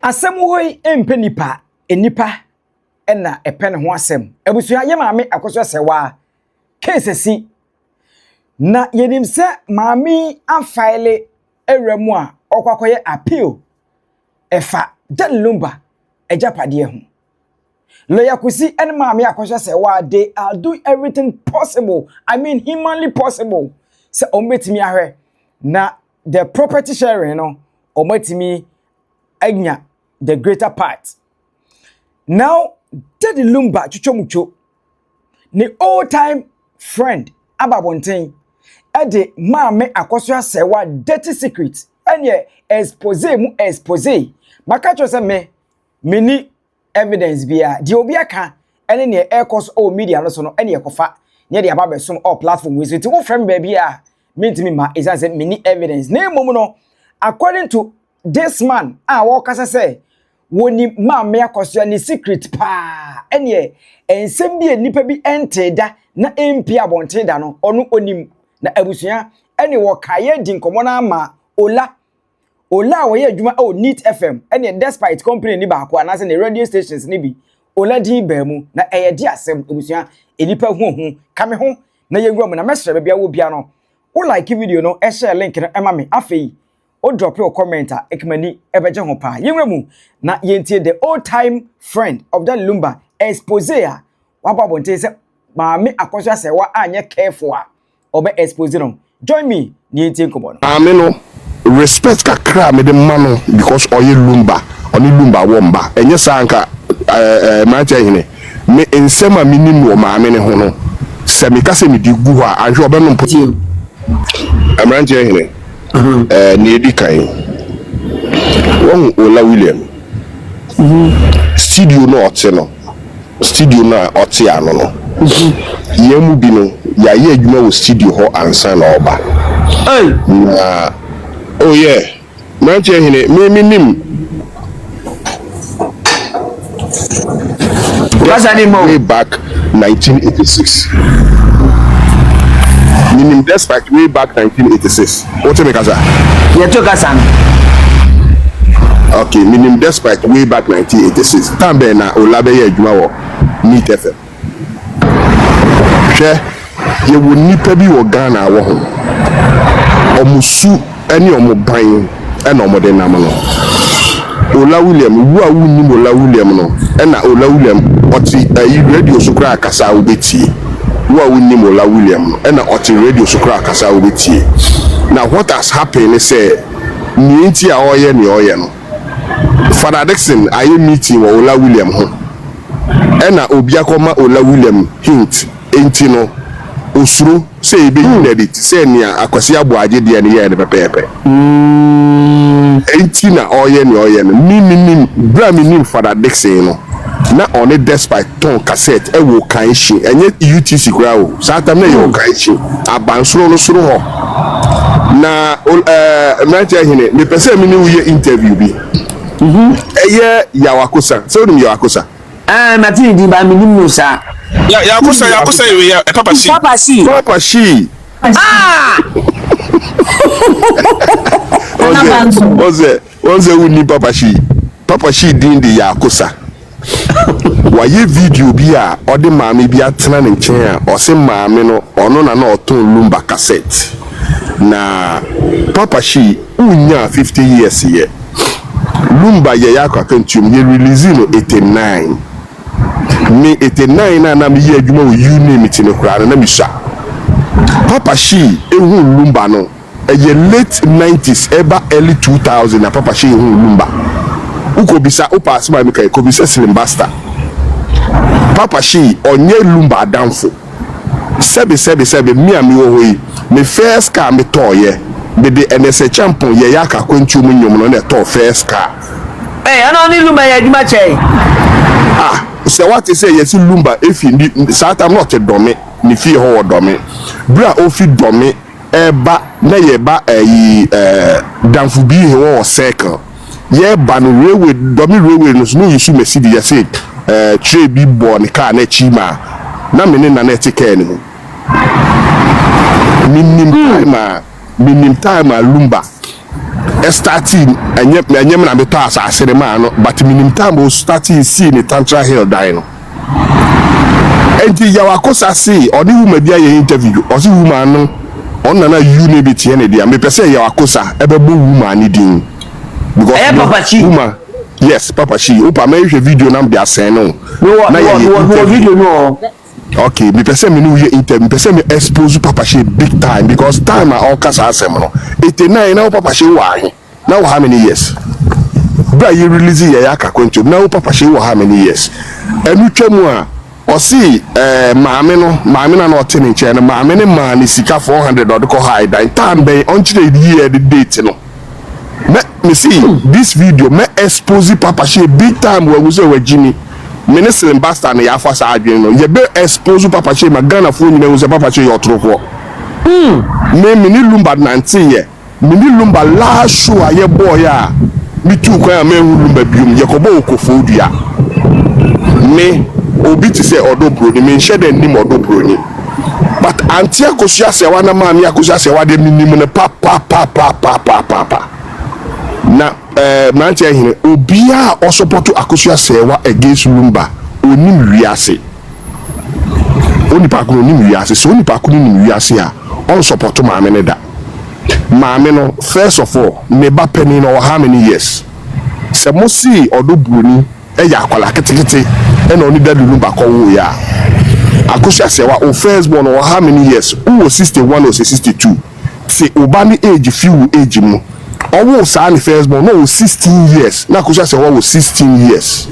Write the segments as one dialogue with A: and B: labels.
A: Asem hoi empe nipa enipa ena epe ne ho asem abusua ye Maame Akosua Serwaaa case si na yenim se maami afile ewremu a okwakoye appeal efa den LUMBA ejapade ho lawyer kusi and Maame Akosua Serwaaa they are doing everything possible, I mean humanly possible, se ombetimi ahwe na the property sharing no ombetimi anya the greater part. Now, Daddy LUMBA chuchomucho, the old time friend Ababonten, ede Maame Akosua Serwaaa dirty secret, and ye expose. Makacho se many evidence bia, di obiaka, and in the AKOSUA media no any kofa, near the Ababe all platform with it. Two friend baby mean to me ma is as many evidence. Name momo according to this man, wakasa say. Woni Maame Akosua ni secret pa enye ensem bi nipa bi enteda na empi abonteda no onu onim na abusua ene wo kaye din komo na ma ola wo ye adwuma o Neat FM ene despite company ni ba ko anase ne radio stations ni bi ola din ba mu na eye di asem abusua enipa hu kame ho na yegura mu na mesre bia wo bia no wo like video no e share link no ema me afei o drop your comment ekmani ebeje ho pa yenwemu na yentie the old time friend of that LUMBA expose a wababonte se Maame Akosua Serwaaa anye careful a obe expose no join me ni yentie nkomo no
B: ameno respect kakra me de mano because oye LUMBA oni LUMBA womba enye sanka manche hine me ensema minimum maame ne ho no se me kase me di gu ho a anhwe obe no mpoti amranche hine ni edikan won Ola William studio no oteno studio na otiano no yemu bi no ya ye adwuma wo studio ho ansa na oba oh yeah manche hine me nim way back 1986 meaning despite way back 1986. What make us?
C: You took us on.
B: Okay, meaning despite way back 1986. Tambe na Olabe ye adwuma wo Neat FM. Hwe ye wo nipa bi wo Ghana wo ho. Omusu ene omoban ene omode nam no. Ola William wo a wo ni Ola William no. Ena Ola William oti radio so kra akasa wo betie. Who are winning Ola William and oti radio so crack as I will be. Now what has happened is Nienti a oye ni oye no. Father Dixon I meeting Ola William ho. And obiakoma Ola William hint enti no osuru say be edit say nia akwasi aboaje de ne ye ne pepepe. Enti na oye ni oye no. Mimi bra mi Father Dixon no. Na on it despite ton cassette e wo kan shi enye UTC kura o satam na yo kan shi abansoro no soro ho na manager hine me pese me ni wo interview bi eye yawakosa so nim yawakosa
C: mati di ba me nim no sa
B: yawakosa we ya papa shi oze uni papa shi din di yawakosa waye video bi a ode maame bi atena ne nchen a ose maame no ono na oton LUMBA cassette na papa shi unya 50 years ye LUMBA ye yakwa kantum ye release no 89 me 89 na me ye adwuma wo unit ne kura na me sha papa shi ehu LUMBA no ye late 90s eba early 2000 na papa shi ehu LUMBA ukobisa upas ma meka ekobisa slimbasta papa shi onye LUMBA danfo sebe mi ami wo hoyi me first car me toye be de NSEMSEM ye yaka kwentu mu nyom no na to first car
C: ana ni LUMBA ya djuma chei
B: se what say yes LUMBA efi sata not dome ni fi ho dome bra ofi dome eba na ye ba danfo bi he wo circle ye ban railway domi railway no yisu mesidi ya say tray bi born car na chima na mene na net care ni minim time LUMBA starting anyem na beto asase de ma no but minim time o starting see ni Tantra Hill die no enti ya wakosa see oni woman bia ye interview o si woman no on na you ne betie ne dia me pese ya wakosa ebebo woman ni din because
C: Papa Shee
B: woman yes Papa Shee opa me hwe video na be asen no
C: na ye video no
B: okay me pese me no ye interview me pese me expose Papa Shee big time because time all kasa asem no 89 na Papa Shee wa now how many years bra you release ye aka kwencho now Papa Shee wa how many years enu twemu a o si maame na no tene nche na maame ne ma ni sika 400 or ko high dan time ben on chire year the date no me see this video me expose Papa Shee big time we was we jini minister ambassador na ya fa sa adwen no ye be expose Papa Shee ma Ghana fo nyina we Papa Shee yo troko me ni lumba 19 ye mini lumba la show aye boy a mitu kwa me lumba biom ye kobo okofo dua me obi ti say Odo Bronii me nhye den nim Odo Bronii but anti AKOSUA SERWAA na Maame AKOSUA SERWAA de minim ne pa na nanti ehine obi a o support AKOSUA SERWAA against lumba onim wiase oni pa ko onim wiase so oni pa ko onim wiase a on support Maame ne da Maame no first of all neba penny no how many years se mo see Odo Bronii ya akwala ketekete na oni da lumba ko wo ya AKOSUA SERWAA o first born or how many years who was 61 or 62 say obani age few age mu owo sa ni first born no 16 years na AKOSUA SERWAA was 16 years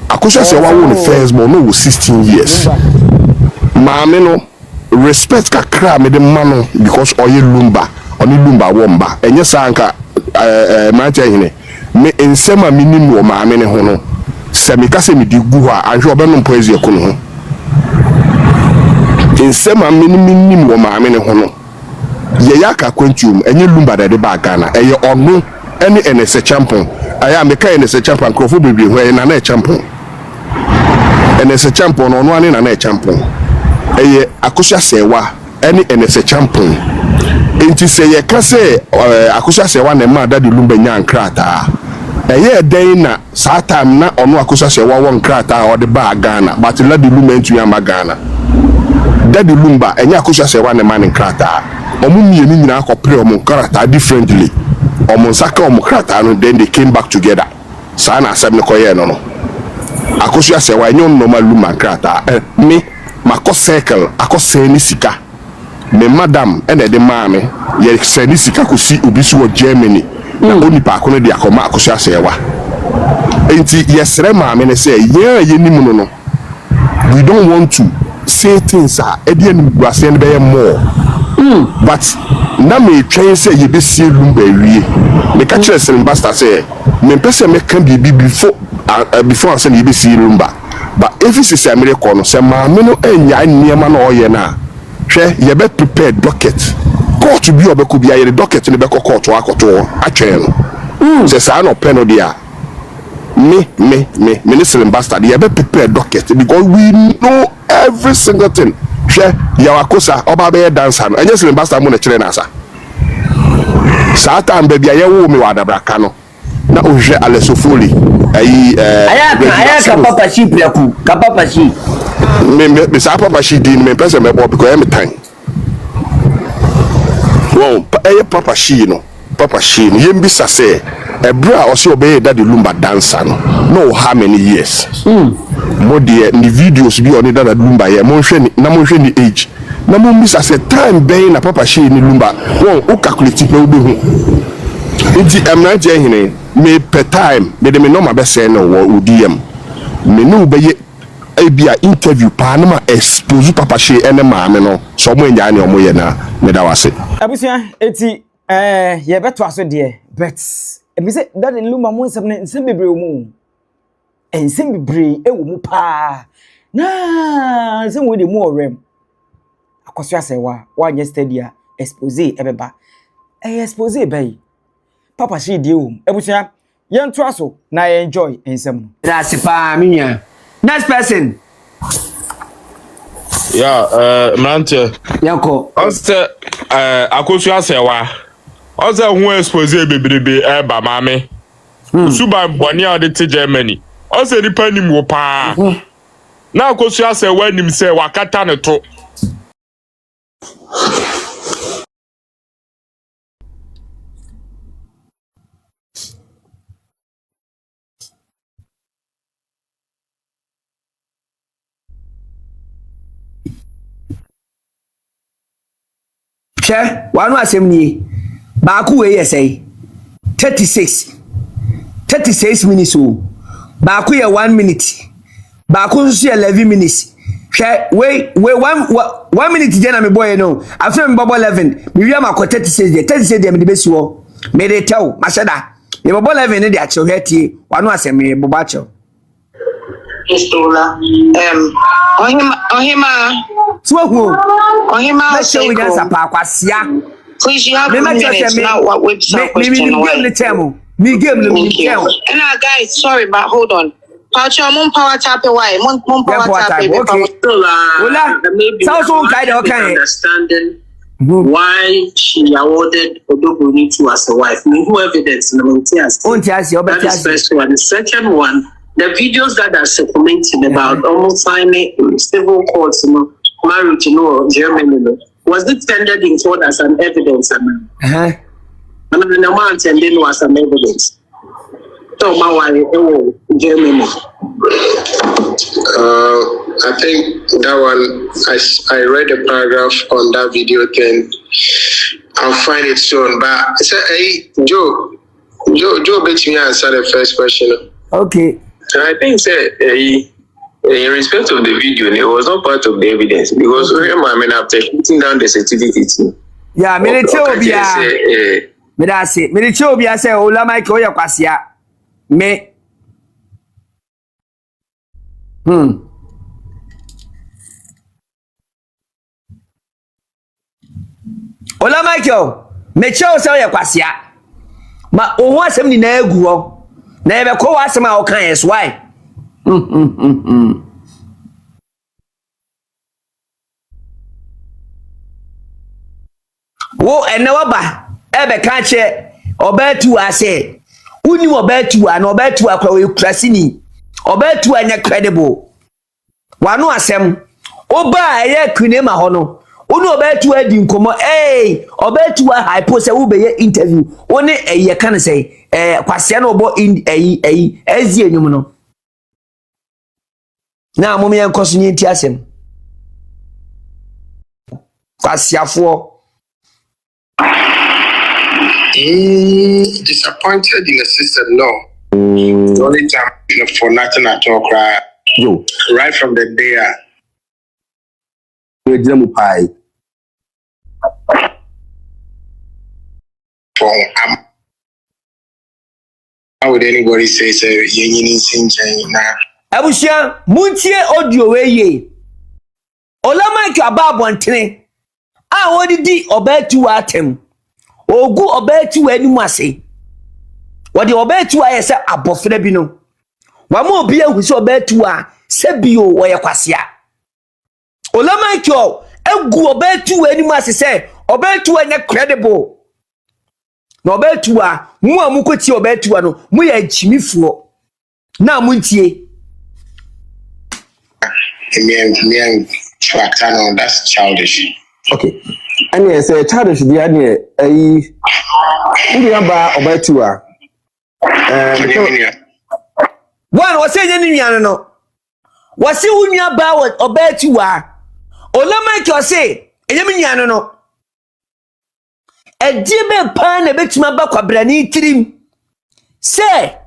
B: AKOSUA SERWAA won the first born no 16 years Maame no respect kakra me de mano because oye lumba oni lumba womba enye sanka mancha hine me ensema minim wo Maame ne ho no se me kase me di gu ha anhwe obenu poezi ekono ho ensema minim wo Maame ne ho no ye yaka kwantum enye lumba de ba Ghana eye onu ene NSEMSEM aya me ka NSEMSEM krofo bebre ho na na champion NSEMSEM no onu na na champion eye AKOSUA SERWAA ene NSEMSEM enti se ye ka se AKOSUA SERWAA na ma da de lumba nya nkrata eye den na saa time na ono AKOSUA SERWAA won nkrata o de ba Ghana but la de lumba ntu ya ma Ghana da de lumba enye AKOSUA SERWAA na ma nkrata omu mienu nyina akopre omu nkrata differently omu saka omu nkrata no then they came back together saa na asem ne koye no no AKOSUA SERWAA enye normal lumba nkrata me mako circle akose ni sika me madam ene de maame ye se ni sika ko si obi so Germany na oni pa ko no de akoma AKOSUA SERWAA enti yesre maame ne say ye nimu no no we don't want to say things are edian guase ne be more but na me twen say ye be see lumba wie me ka kire sel ambassador say me pese me kan bi before say ye be see lumba but if it's a miracle no say Maame no enya niema na oye na hwe ye be prepare docket court bi obeko bia ye docket ne be court akoto atwen no say sa no pen no dia me minister ambassador ye be prepare docket because we know every single thing hwe ya wakosa oba be dancer no enye ambassador mo na kire na asa sa time be bia ye wo me wadabraka no na ohwe alesofoli
C: aya Papa Shee preku Papa Shee
B: me sa Papa Shee din me pese me bo because em time wow Papa Shee no yembi sase ebra o se obey that the lumba dancer no how many years mo de the videos bi on that lumba ye mo hwe ni age na mo mbi sase time ben na Papa Shee ni lumba wow o calculate pe obi hu nti emranje hine me per time me de me no ma be say no wo udiem me no be ye ebia interview pa na ma expose Papa Shee ene Maame no so mo nya ne omo ye na me da wase
A: abusua eti ye beto aso de but me say that lumba mo nsem bebre mu ensem bebre ewo mu pa na nsem wo de mu orem AKOSUA SERWAA wa nya stadia expose ebeba expose bay Papa Shee die o ebusua ye nto aso na ye enjoy ensem no
C: that's pa minya next person
D: yeah Mante
C: yako
D: onste AKOSUA SERWAA oza hu expose bebrebe ba maame suba boni a de te Germany oza nipa nim wo pa na AKOSUA SERWAA nim se wakata ne to
C: che wanu asem ni ba ku we yesai 36 minutes o ba ku ye 1 minute ba ku so 11 minutes che we 1 minute je na me boy no after me bobo 11 me wi ma ko 36 de me de besi wo me de tell ma sheda me bobo 11 ne de a che hweti wanu asem me bobo a che
E: Istola ohima
C: let's show you answer pa kwasia
E: please you have minutes now what website question
C: me game
E: and guys sorry but hold on power tap why mon power tap
C: okay Ola so kind of
F: understanding why she awarded Odo Bronii to as a wife. No evidence in the that is first one. The second one, the videos that are circulating about almost signing civil courts, marriage, Germany, was it tendered in court as an evidence? And the man tendered was an evidence. So, Germany.
G: I think that one, I read a paragraph on that video thing. I'll find it soon. But hey, Joe, bet me answer the first question.
C: Okay.
H: So I think in respect of the video, it was not part of the evidence because after putting down the certificate.
C: Yeah, me say Ola Mike oya kwasia. Me Ola Michael, me chow say ya kwasia. Ma oho asem ni na egu ho. Na ebe ko wasem a o kan yes why? Wo ene waba ebe kan che obetu ase. Uni obetu an obetu akwa we krasini. Obetu anya credible. Wanu asem oba eye kwinema ho no. Unu obetu adi nkomo obetu hypo se wo be interview one eye kan say kwase na obo ezi enyum no na mom yen koso ni ti asem kwasiafo
G: Disappointed in the system, no. The only time for nothing at all, cry.
B: Yo,
G: Right from the day.
B: we drum pie.
G: How would anybody say so?
C: Abusua muntie audio we ye Ola Mike ababontere a wodi di obetu atem ogu obetu animu ase wodi obetu ayese abofre bi no wa ma obi ahu se obetu a sebio wo ye kwasea Ola Mike egu obetu animu ase se obetu anya credible na obetu a mu amukoti obetu no mu ya chimifuo na muntie
G: That's childish.
B: Okay. And yes, childish the idea ba obetu a
C: one was saying any no was see unya ba obetu a Ola Mike was say enyemi nyano no edime pa na betima ba kwabrani tirim say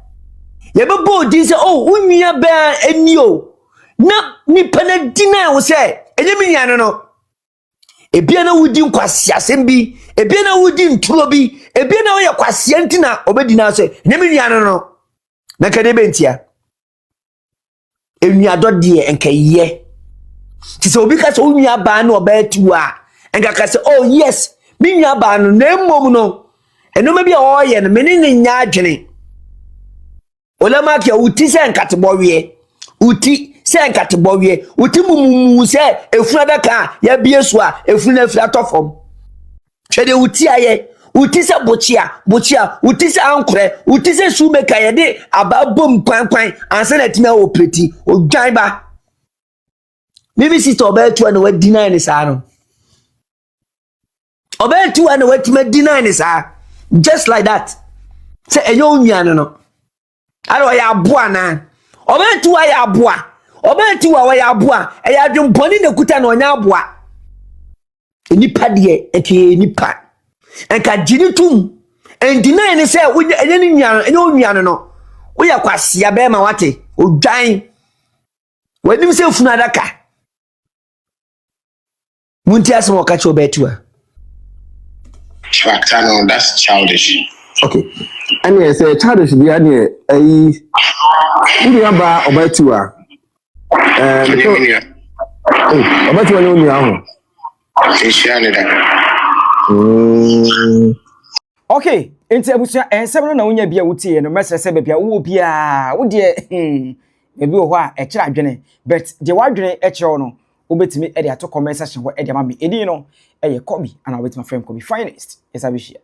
C: yebebo odi say unya ba enio na Nipa na dina wo say enyemi nyano no ebia na wudi nkwase asem bi ebia na wudi nturo bi ebia na wo ye kwase ntina obedina so enyemi nyano no na kade bentia enuado de enkaye ti se obi ka se onua ba na obetu a enka ka se oh yes mi nua ba no na mmom no enoma bi a wo ye no meni ne nya adwene Ola Mike uti se nkatebowie uti se nkatebowie uti mumu se efuna daka ya biesu a efuna afira tofom Twede uti aye, uti se bochia, uti se ankore, uti se shoemaker ye de ababom kwan anse na time operate odwan ba. Maybe sister obetu and we deny ni sa no. Obetu and we time deny ni sa. Just like that. Say enyo nua no. Aro ya aboa na. Obetu wa ya aboa. Obetu wa ya aboa. E ya dwumponi na kuta na onya aboa. Nipa de eke nipa. Enka jinitum. En deny ni say enye ni nua enyo nua no. Wo ya kwasia be ma wate. Odwan. Wanim se funu adaka. Munti asem wakachi obetu a.
G: No, that's childish.
B: Okay. And yes, childish be any ba obetu a. Obetu a no nua ho.
A: Okay, enti abusua ensem no na wonya bia wutie no mesese bia wo bia wo de ebi wo ho a e kira adwene but de wadwene e kire no obetimi e de ato comment section ho e de ma me edi no e ye Kobi ana obetimi frame Kobi finest esa be share